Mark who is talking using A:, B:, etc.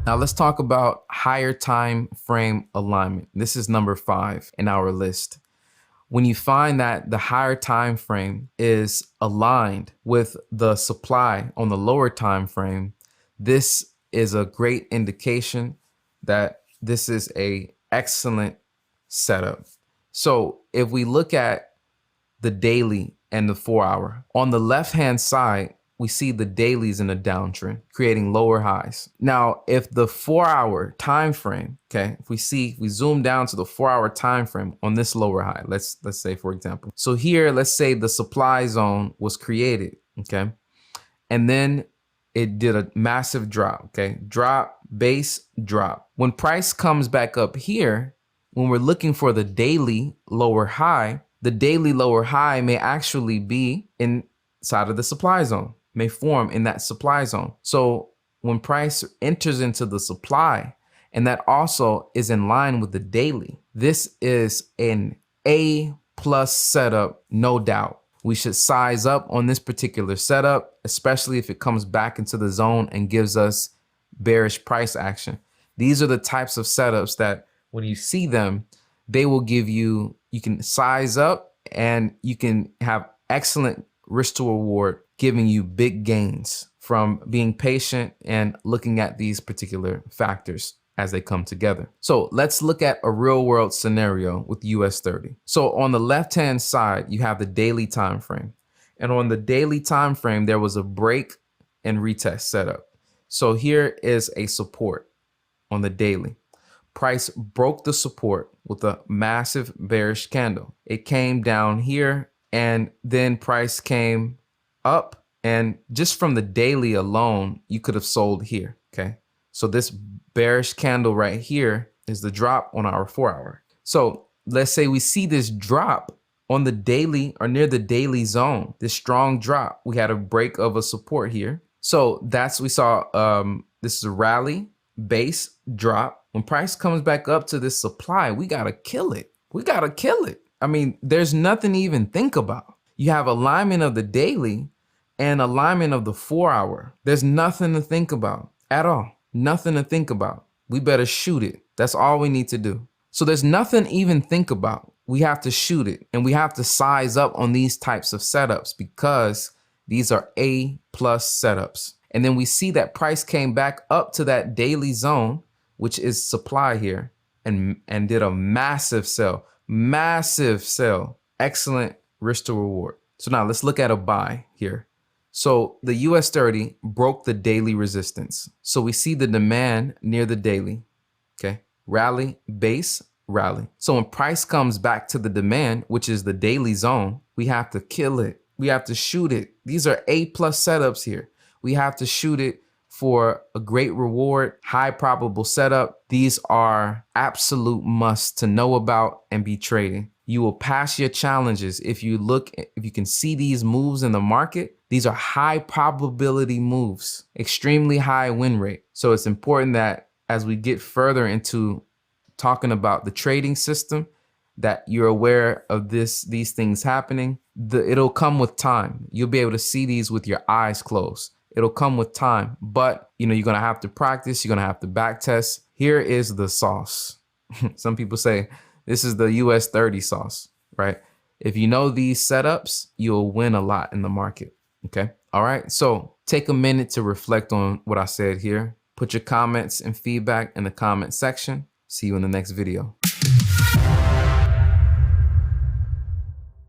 A: Now let's talk about higher time frame alignment. This is number 5 in our list. When you find that the higher time frame is aligned with the supply on the lower time frame, this is a great indication that this is a excellent setup. So if we look at the daily and the 4-hour, on the left hand side, we see the dailies in a downtrend, creating lower highs. Now, if the 4-hour time frame, okay, if we zoom down to the 4-hour time frame on this lower high, let's say, for example. So here, let's say the supply zone was created, okay? And then it did a massive drop, okay? Drop, base, drop. When price comes back up here, when we're looking for the daily lower high, the daily lower high may actually be inside of the supply zone, may form in that supply zone. So when price enters into the supply, and that also is in line with the daily, this is an A+ setup, no doubt. We should size up on this particular setup, especially if it comes back into the zone and gives us bearish price action. These are the types of setups that when you see them, they will give you, you can size up and you can have excellent risk to reward, giving you big gains from being patient and looking at these particular factors as they come together. So let's look at a real world scenario with US 30. So on the left hand side, you have the daily time frame. And on the daily time frame, there was a break and retest setup. So here is a support on the daily. Price broke the support with a massive bearish candle. It came down here and then price came up, and just from the daily alone, you could have sold here, okay? So this bearish candle right here is the drop on our 4-hour. So let's say we see this drop on the daily or near the daily zone, this strong drop. We had a break of a support here. So that's, we saw, this is a rally, base, drop. When price comes back up to this supply, we gotta kill it. We gotta kill it. I mean, there's nothing to even think about. You have alignment of the daily and alignment of the 4-hour. There's nothing to think about at all. Nothing to think about. We better shoot it. That's all we need to do. So there's nothing to even think about. We have to shoot it, and we have to size up on these types of setups because these are A+ setups. And then we see that price came back up to that daily zone, which is supply here, and did a massive sell. Massive sell. Excellent risk to reward. So now let's look at a buy here. So the US 30 broke the daily resistance. So we see the demand near the daily, okay? Rally, base, rally. So when price comes back to the demand, which is the daily zone, we have to kill it. We have to shoot it. These are A+ setups here. We have to shoot it for a great reward, high probable setup. These are absolute must to know about and be trading. You will pass your challenges if you can see these moves in the market. These are high probability moves, extremely high win rate. So it's important that as we get further into talking about the trading system, that you're aware of these things happening. It'll come with time. You'll be able to see these with your eyes closed. It'll come with time, but you're gonna have to practice. You're gonna have to back test. Here is the sauce. Some people say this is the US 30 sauce, right? If you know these setups, you'll win a lot in the market, okay? All right, so take a minute to reflect on what I said here. Put your comments and feedback in the comment section. See you in the next video.